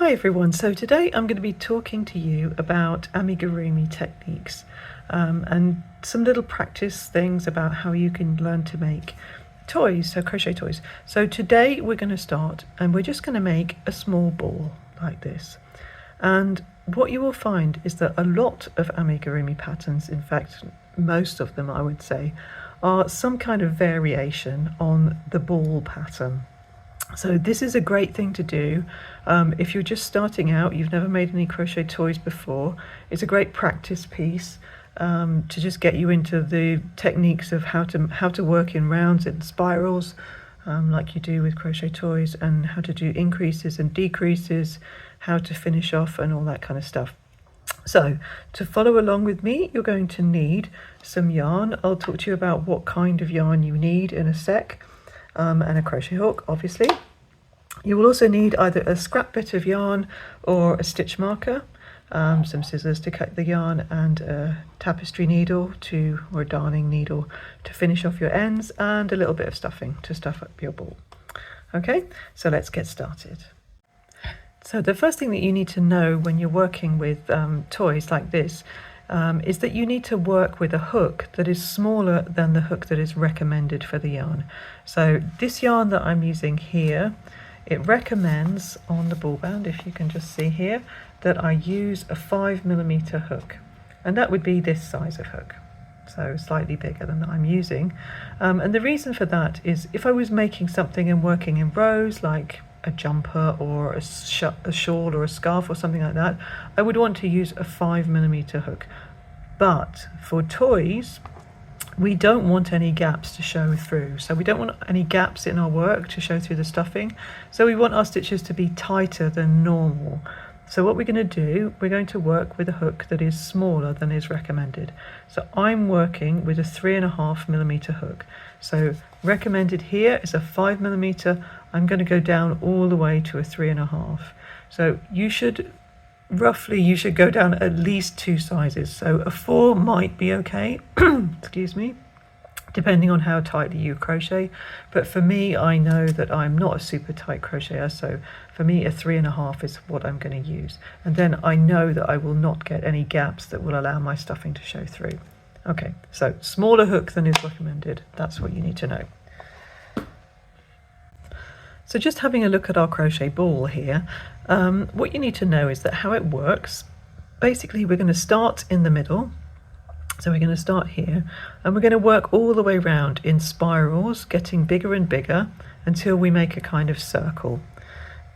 Hi everyone, so today I'm going to be talking to you about amigurumi techniques and some little practice things about how you can learn to make toys, so crochet toys. So today we're going to start and we're just going to make a small ball like this. And what you will find is that a lot of amigurumi patterns, in fact most of them I would say, are some kind of variation on the ball pattern. So this is a great thing to do if you're just starting out, you've never made any crochet toys before. It's a great practice piece to just get you into the techniques of how to work in rounds and spirals like you do with crochet toys, and how to do increases and decreases, how to finish off and all that kind of stuff. So to follow along with me, you're going to need some yarn. I'll talk to you about what kind of yarn you need in a sec. And a crochet hook, obviously. You will also need either a scrap bit of yarn or a stitch marker, some scissors to cut the yarn, and a tapestry needle or a darning needle to finish off your ends, and a little bit of stuffing to stuff up your ball. Okay, so let's get started. So the first thing that you need to know when you're working with toys like this is that you need to work with a hook that is smaller than the hook that is recommended for the yarn. So this yarn that I'm using here, it recommends on the ball band, if you can just see here, that I use a 5mm hook, and that would be this size of hook, so slightly bigger than that I'm using. And the reason for that is if I was making something and working in rows like a jumper or a shawl or a scarf or something like that, I would want to use a 5mm hook. But for toys, we don't want any gaps to show through. So we don't want any gaps in our work to show through the stuffing. So we want our stitches to be tighter than normal. So what we're going to do, we're going to work with a hook that is smaller than is recommended. So I'm working with a 3.5mm hook. So recommended here is a 5mm. I'm going to go down all the way to a 3.5. So you should go down at least 2 sizes. So a 4 might be okay, excuse me, depending on how tightly you crochet. But for me, I know that I'm not a super tight crocheter, so for me a 3.5 is what I'm going to use. And then I know that I will not get any gaps that will allow my stuffing to show through. Okay, so smaller hook than is recommended, that's what you need to know. So just having a look at our crochet ball here, what you need to know is that how it works, basically we're going to start in the middle. So we're going to start here and we're going to work all the way around in spirals, getting bigger and bigger until we make a kind of circle.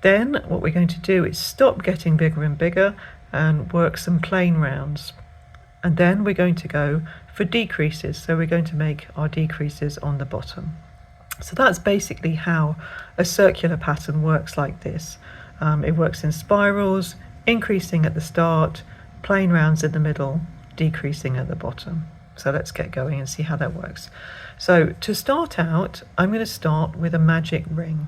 Then what we're going to do is stop getting bigger and bigger and work some plain rounds. And then we're going to go for decreases. So we're going to make our decreases on the bottom. So that's basically how a circular pattern works like this. It works in spirals, increasing at the start, plain rounds in the middle, decreasing at the bottom. So let's get going and see how that works. So to start out, I'm going to start with a magic ring.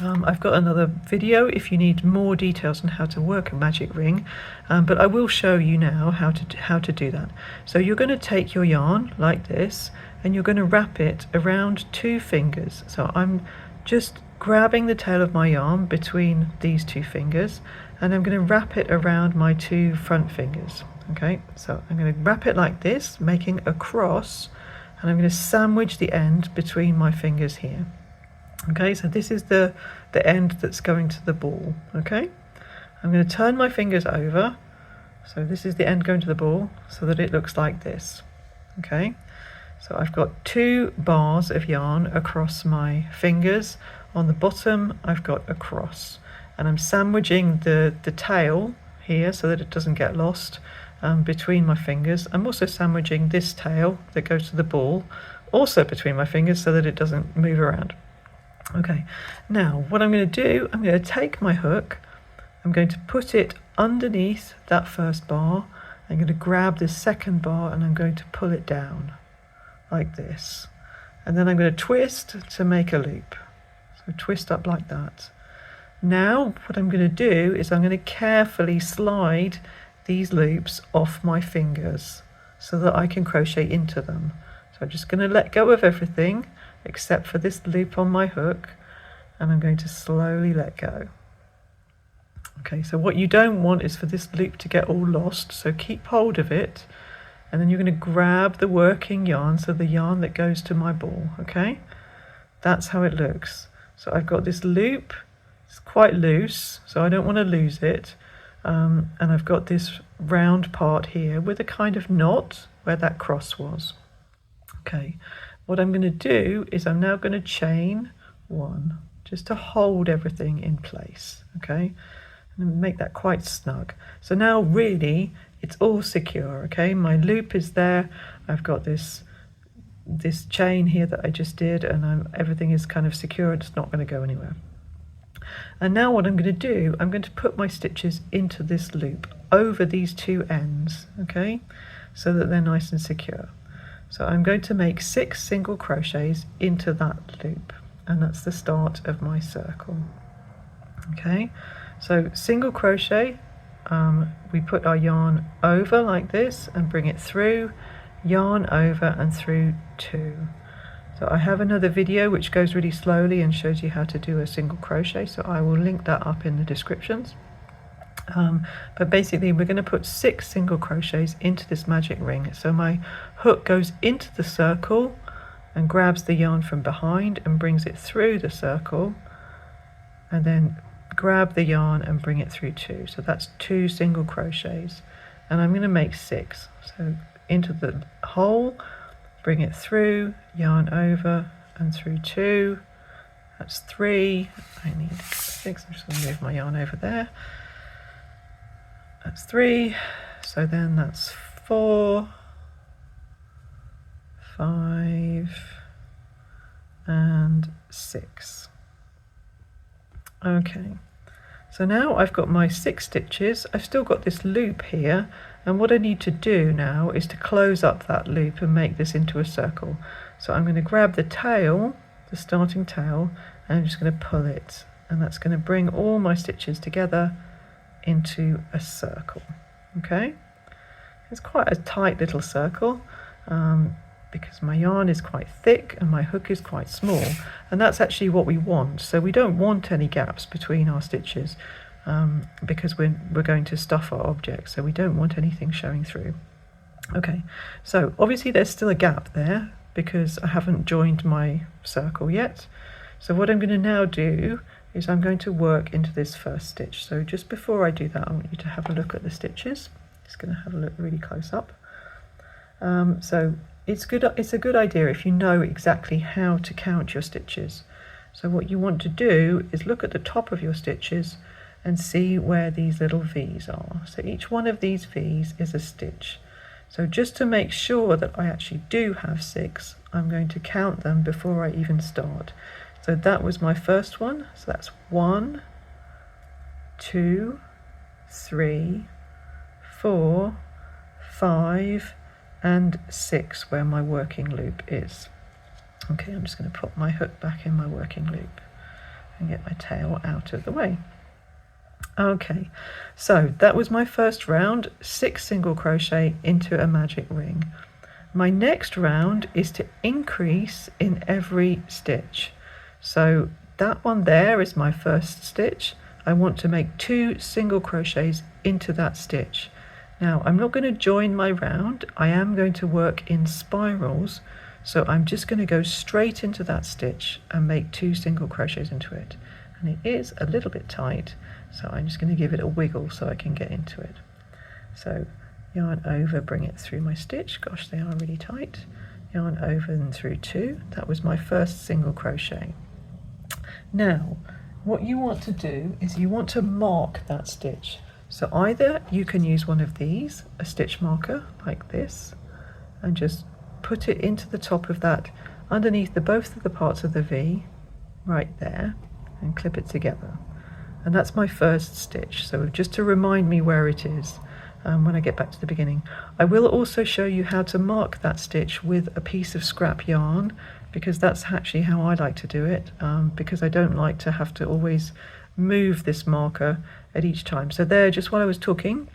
I've got another video if you need more details on how to work a magic ring, but I will show you now how to do that. So you're going to take your yarn like this and you're going to wrap it around 2 fingers. So I'm just grabbing the tail of my yarn between these 2 fingers and I'm going to wrap it around my 2 front fingers. Okay, so I'm going to wrap it like this, making a cross, and I'm going to sandwich the end between my fingers here. Okay, so this is the end that's going to the ball. Okay, I'm going to turn my fingers over, so this is the end going to the ball, so that it looks like this. Okay, so I've got 2 bars of yarn across my fingers. On the bottom I've got a cross, and I'm sandwiching the tail here so that it doesn't get lost between my fingers. I'm also sandwiching this tail that goes to the ball also between my fingers so that it doesn't move around. Okay, now what I'm going to do, I'm going to take my hook, I'm going to put it underneath that first bar, I'm going to grab the second bar and I'm going to pull it down like this, and then I'm going to twist to make a loop. So twist up like that. Now what I'm going to do is I'm going to carefully slide these loops off my fingers so that I can crochet into them. So I'm just going to let go of everything except for this loop on my hook, and I'm going to slowly let go. Okay, so what you don't want is for this loop to get all lost, so keep hold of it, and then you're going to grab the working yarn, so the yarn that goes to my ball. Okay, that's how it looks. So I've got this loop, it's quite loose, so I don't want to lose it, and I've got this round part here with a kind of knot where that cross was. Okay, what I'm going to do is I'm now going to chain one just to hold everything in place. Okay, and make that quite snug. So now really it's all secure. Okay, my loop is there, I've got this chain here that I just did, and everything is kind of secure, it's not going to go anywhere. And now what I'm going to do, I'm going to put my stitches into this loop over these two ends, okay, so that they're nice and secure. So I'm going to make 6 single crochets into that loop, and that's the start of my circle. Okay, so single crochet, we put our yarn over like this and bring it through, yarn over and through 2. So I have another video which goes really slowly and shows you how to do a single crochet, so I will link that up in the descriptions. But basically we're going to put 6 single crochets into this magic ring. So my hook goes into the circle and grabs the yarn from behind and brings it through the circle, and then grab the yarn and bring it through 2. So that's 2 single crochets, and I'm going to make 6. So into the hole, bring it through, yarn over and through 2. That's 3. I need 6. I'm just going to move my yarn over there. That's 3. So then that's 4, 5 and 6. Okay, so now I've got my 6 stitches. I've still got this loop here, and what I need to do now is to close up that loop and make this into a circle. So I'm going to grab the tail, the starting tail, and I'm just going to pull it, and that's going to bring all my stitches together into a circle. Okay, it's quite a tight little circle, because my yarn is quite thick and my hook is quite small, and that's actually what we want. So we don't want any gaps between our stitches, because we're going to stuff our object, so we don't want anything showing through. Okay, so obviously there's still a gap there because I haven't joined my circle yet. So what I'm going to now do is I'm going to work into this first stitch. So just before I do that, I want you to have a look at the stitches. Just going to have a look really close up. So it's a good idea if you know exactly how to count your stitches. So what you want to do is look at the top of your stitches and see where these little V's are. So each one of these V's is a stitch. So just to make sure that I actually do have 6, I'm going to count them before I even start. So that was my first one. So that's 1, 2, 3, 4, 5, and 6 where my working loop is. Okay, I'm just going to put my hook back in my working loop and get my tail out of the way. Okay, so that was my first round, 6 single crochet into a magic ring. My next round is to increase in every stitch. So that one there is my first stitch. I want to make 2 single crochets into that stitch. Now I'm not going to join my round, I am going to work in spirals, so I'm just going to go straight into that stitch and make 2 single crochets into it. And it is a little bit tight, so I'm just going to give it a wiggle so I can get into it. So yarn over, bring it through my stitch. Gosh, they are really tight. Yarn over and through 2. That was my first single crochet. Now what you want to do is you want to mark that stitch. So either you can use one of these, a stitch marker like this, and just put it into the top of that, underneath both of the parts of the V, right there, and clip it together. And that's my first stitch, so just to remind me where it is when I get back to the beginning. I will also show you how to mark that stitch with a piece of scrap yarn, because that's actually how I like to do it, because I don't like to have to always move this marker at each time. So there, just while I was talking,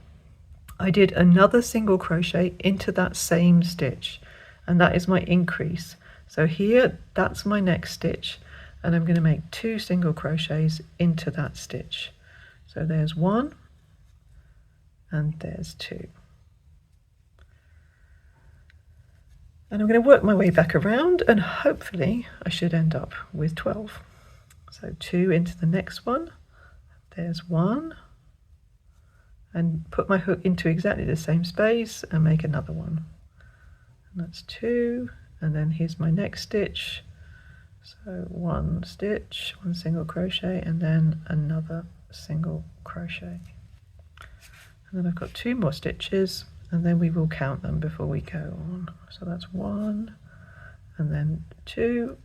I did another single crochet into that same stitch, and that is my increase. So here, that's my next stitch, and I'm going to make 2 single crochets into that stitch. So there's 1 and there's 2. And I'm going to work my way back around, and hopefully I should end up with 12. So 2 into the next one, there's 1, and put my hook into exactly the same space and make another one. And that's 2, and then here's my next stitch. So 1 stitch, 1 single crochet, and then another single crochet. And then I've got 2 more stitches, and then we will count them before we go on. So that's 1, and then 2,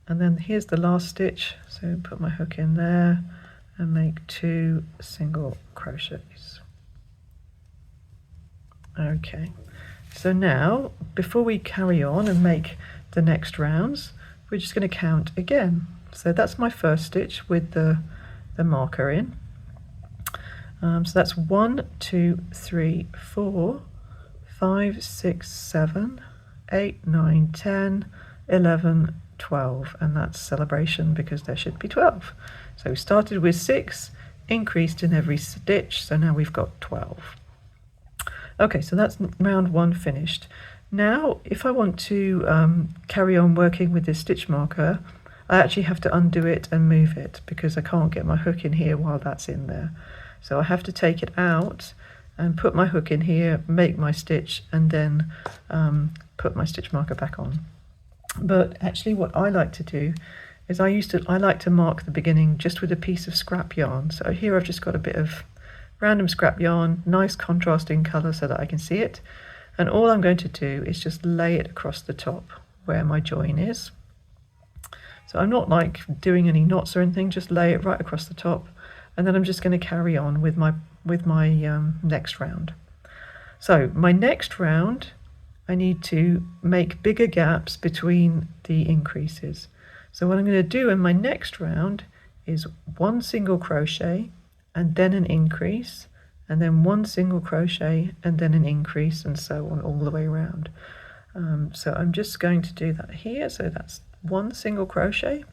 and then here's the last stitch. So put my hook in there and make 2 single crochets. Okay, so now before we carry on and make the next rounds, we're just going to count again. So that's my first stitch with the marker in. So that's 1, 2, 3, 4, 5, 6, 7, 8, 9, 10, 11, 12, and that's celebration because there should be 12. So we started with 6, increased in every stitch, so now we've got 12. Okay, so that's round 1 finished. Now if I want to carry on working with this stitch marker, I actually have to undo it and move it because I can't get my hook in here while that's in there. So I have to take it out and put my hook in here, make my stitch, and then put my stitch marker back on. But actually what I like to do is I like to mark the beginning just with a piece of scrap yarn. So here I've just got a bit of random scrap yarn, nice contrasting colour so that I can see it. And all I'm going to do is just lay it across the top where my join is. So I'm not like doing any knots or anything, just lay it right across the top. And then I'm just going to carry on with my next round. So my next round, I need to make bigger gaps between the increases. So what I'm going to do in my next round is 1 single crochet and then an increase, and then 1 single crochet and then an increase, and so on all the way around. So I'm just going to do that here. So that's 1 single crochet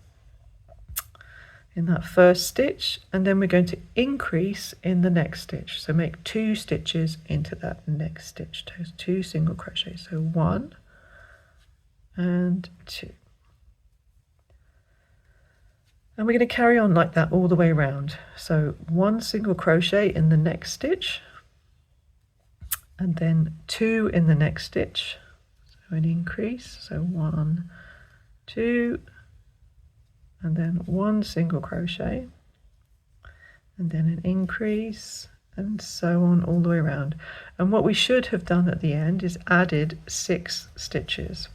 in that first stitch, and then we're going to increase in the next stitch. So make 2 stitches into that next stitch, 2 single crochets. So 1 and 2. And we're going to carry on like that all the way around. So 1 single crochet in the next stitch, and then 2 in the next stitch. So an increase, so 1, 2, and then 1 single crochet, and then an increase, and so on all the way around. And what we should have done at the end is added 6 stitches.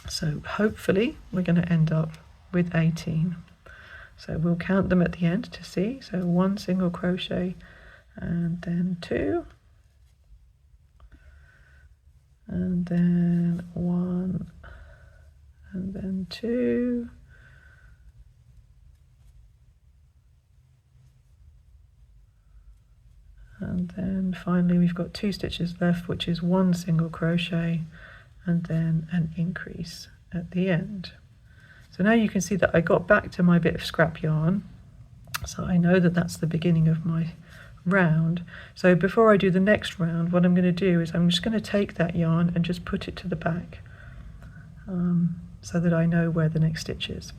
So hopefully we're going to end up with 18. So we'll count them at the end to see. So 1 single crochet, and then 2, and then 1, and then 2, and then finally we've got 2 stitches left, which is 1 single crochet and then an increase at the end. So now you can see that I got back to my bit of scrap yarn, so I know that that's the beginning of my round. So before I do the next round, what I'm going to do is I'm just going to take that yarn and just put it to the back, so that I know where the next stitch is.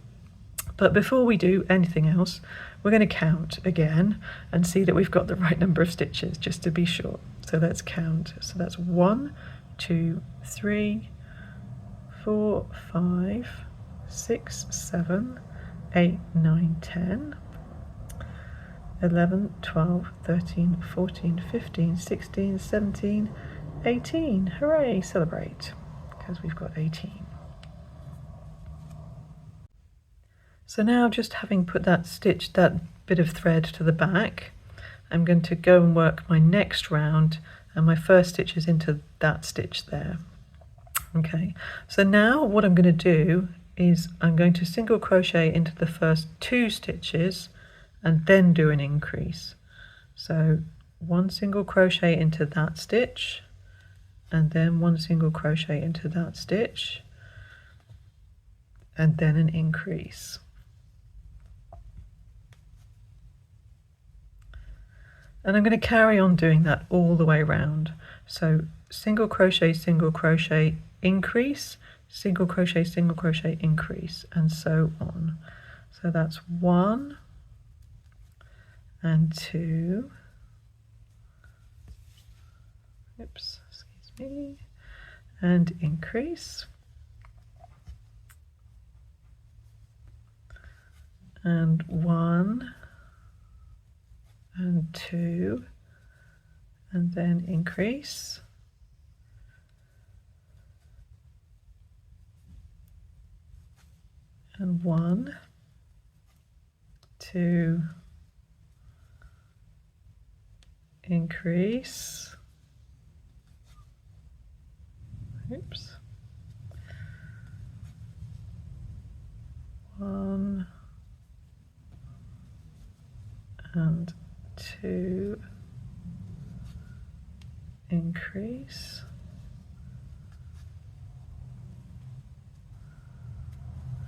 But before we do anything else, we're going to count again and see that we've got the right number of stitches, just to be sure. So let's count. So that's 1, 2, 3, 4, 5, 6, 7, 8, 9, 10, 11, 12, 13, 14, 15, 16, 17, 18. Hooray, celebrate, because we've got 18. So now, just having put that bit of thread to the back, I'm going to go and work my next round, and my first stitch is into that stitch there. Okay, so now what I'm going to do is I'm going to single crochet into the first 2 stitches and then do an increase. So 1 single crochet into that stitch, and then 1 single crochet into that stitch, and then an increase. And I'm going to carry on doing that all the way around. So single crochet, increase, single crochet, increase, and so on. So that's 1 and 2, oops, excuse me, and increase, and 1 and 2, and then increase, and 1, 2, increase, oops, 1 and 2, increase,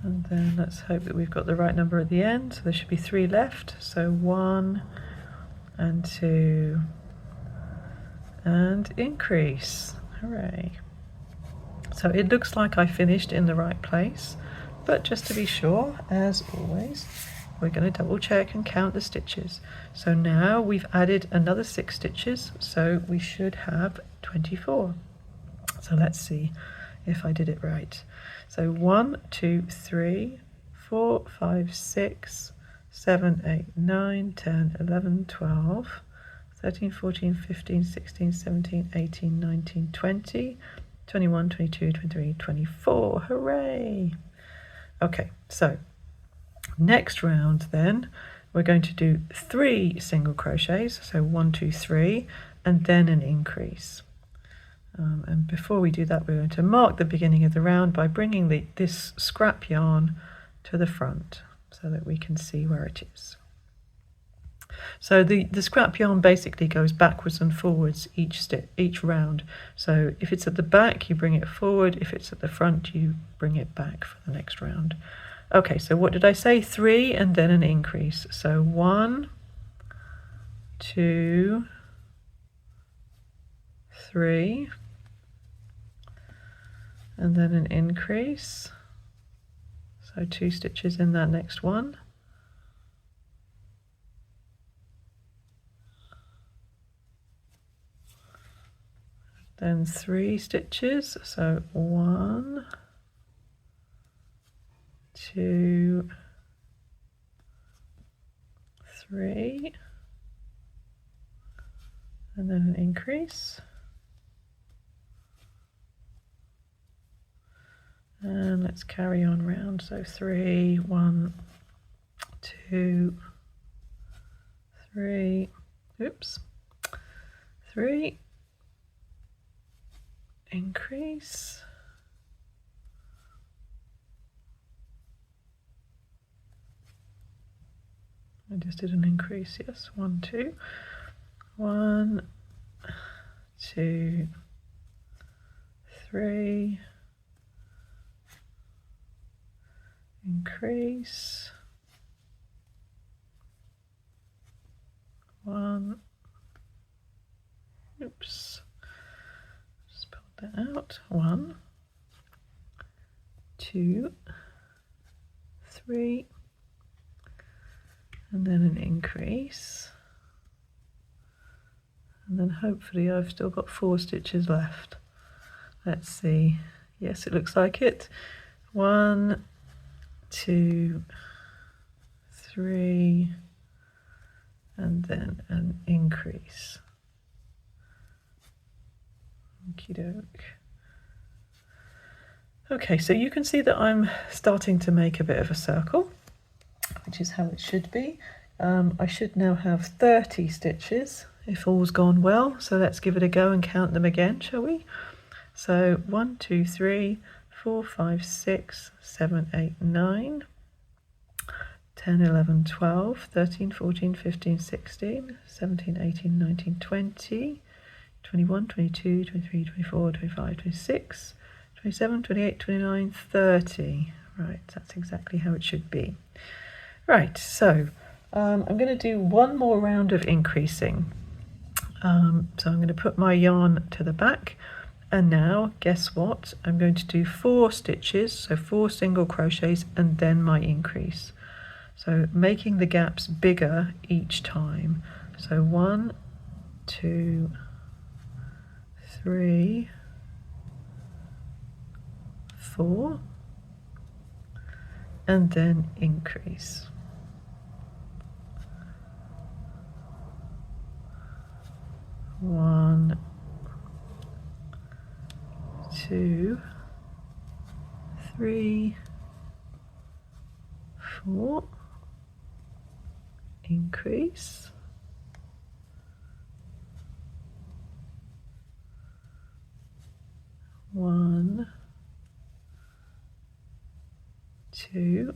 and then let's hope that we've got the right number at the end. So there should be 3 left. So 1 and 2 and increase. Hooray. So it looks like I finished in the right place, but just to be sure, as always, we're going to double check and count the stitches. So now we've added another 6 stitches, so we should have 24. So let's see if I did it right. So 1, 2, 3, 4, 5, 6, 7, 8, 9, 10, 11, 12, 13, 14, 15, 16, 17, 18, 19, 20, 21, 22, 23, 24. Hooray! Okay, so next round then we're going to do 3 single crochets, so 1, 2, 3, and then an increase. And before we do that, we're going to mark the beginning of the round by bringing this scrap yarn to the front so that we can see where it is. So the scrap yarn basically goes backwards and forwards each round. So if it's at the back, you bring it forward. If it's at the front, you bring it back for the next round. Okay, so what did I say? 3 and then an increase. So 1, 2, 3, and then an increase. So 2 stitches in that next one. Then 3 stitches, so 1, 2, 3, and then an increase. And let's carry on round. So 3, 1, 2, 3, oops, 3, increase, I just did an increase, yes, 1, 2, 1, 2, 3, increase, 1, oops, spelled that out, 1, 2, 3, and then an increase, and then hopefully I've still got 4 stitches left. Let's see, yes, it looks like it. 1, 2, 3, and then an increase. Okie doke. Okay, so you can see that I'm starting to make a bit of a circle, which is how it should be. I should now have 30 stitches if all's gone well. So let's give it a go and count them again, shall we? So 1, 2, 3, 4, 5, 6, 7, 8, 9, 10, 11, 12, 13, 14, 15, 16, 17, 18, 19, 20, 21, 22, 23, 24, 25, 26, 27, 28, 29, 30. Right, that's exactly how it should be. Right, so I'm going to do one more round of increasing. So I'm going to put my yarn to the back, and now guess what, I'm going to do 4 stitches, so 4 single crochets and then my increase, so making the gaps bigger each time. So 1, 2, 3, 4, and then increase. 1, 2, 3, 4, increase, 1, 2,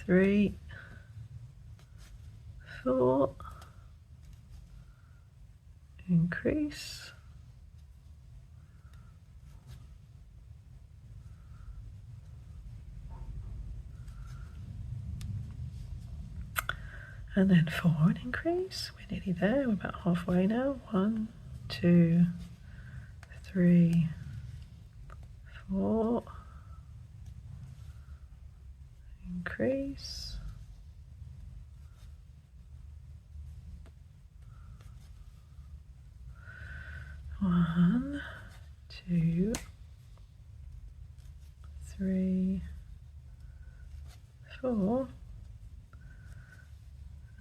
3, 4, increase, 4 and increase. We're nearly there, we're about halfway now. 1, 2, 3, 4, increase, 1, 2, 3, 4,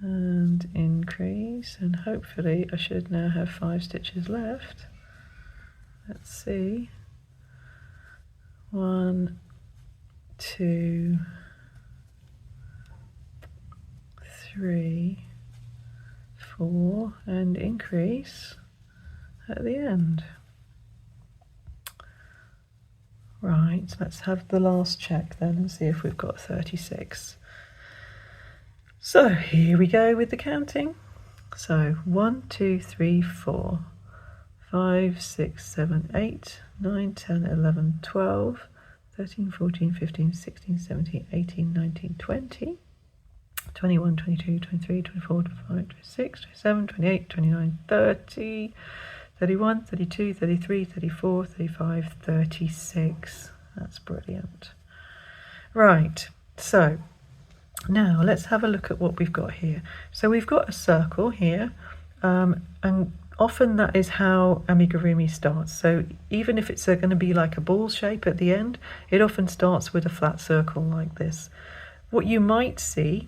and increase, and hopefully I should now have 5 stitches left. Let's see. 1, 2, 3, 4, and increase at the end. Right, let's have the last check then and see if we've got 36. So here we go with the counting. So 1, 2, 3, 4, 5, 6, 7, 8, 9, 10, 11, 12, 13, 14, 15, 16, 17, 18, 19, 20, 21, 22, 23, 24, 25, 26, 27, 28, 29, 30, 31, 32, 33, 34, 35, 36. That's brilliant. Right, so now let's have a look at what we've got here. So we've got a circle here, and often that is how amigurumi starts. So even if it's going to be like a ball shape at the end, it often starts with a flat circle like this. What you might see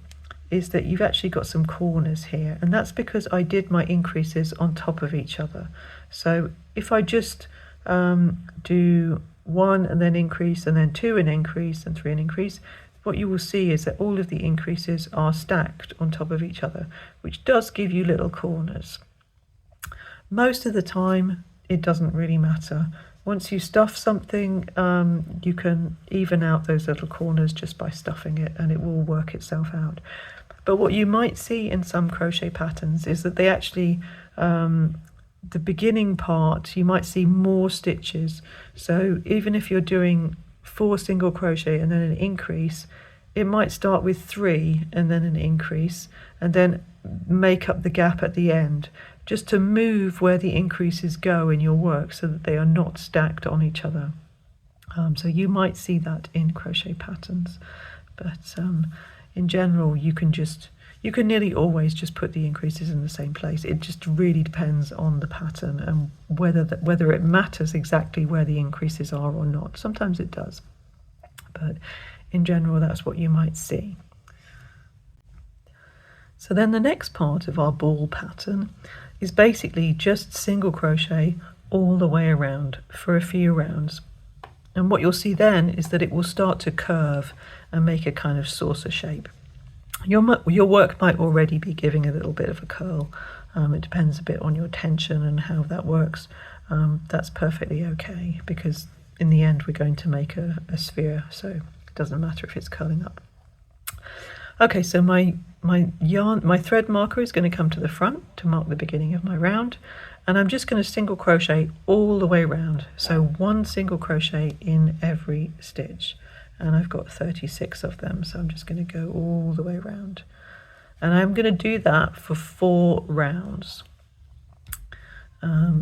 is that you've actually got some corners here, and that's because I did my increases on top of each other. So if I just do 1 and then increase, and then 2 and increase, and 3 and increase, what you will see is that all of the increases are stacked on top of each other, which does give you little corners. Most of the time it doesn't really matter. Once you stuff something, you can even out those little corners just by stuffing it, and it will work itself out. But what you might see in some crochet patterns is that they actually, the beginning part, you might see more stitches. So even if you're doing 4 single crochet and then an increase, it might start with 3 and then an increase, and then make up the gap at the end, just to move where the increases go in your work so that they are not stacked on each other. So you might see that in crochet patterns, but in general you can nearly always just put the increases in the same place. It just really depends on the pattern and whether it matters exactly where the increases are or not. Sometimes it does, but in general that's what you might see. So then the next part of our ball pattern is basically just single crochet all the way around for a few rounds. And what you'll see then is that it will start to curve and make a kind of saucer shape. Your work might already be giving a little bit of a curl. It depends a bit on your tension and how that works. That's perfectly okay, because in the end we're going to make a sphere, so it doesn't matter if it's curling up. Okay, so my thread marker is going to come to the front to mark the beginning of my round, and I'm just going to single crochet all the way around. So 1 single crochet in every stitch, and I've got 36 of them, so I'm just going to go all the way around. and I'm going to do that for 4 rounds.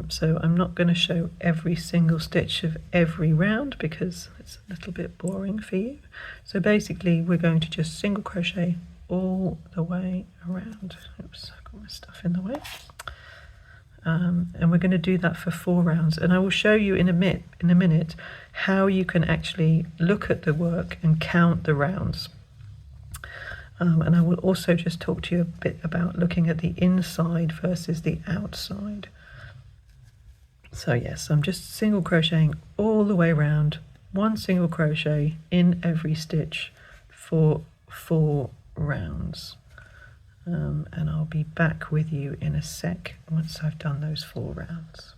So I'm not going to show every single stitch of every round because it's a little bit boring for you. So basically we're going to just single crochet all the way around. Oops, I've got my stuff in the way. And we're going to do that for 4 rounds, and I will show you in a minute how you can actually look at the work and count the rounds. And I will also just talk to you a bit about looking at the inside versus the outside. So yes, I'm just single crocheting all the way around, 1 single crochet in every stitch for 4 rounds. And I'll be back with you in a sec once I've done those 4 rounds.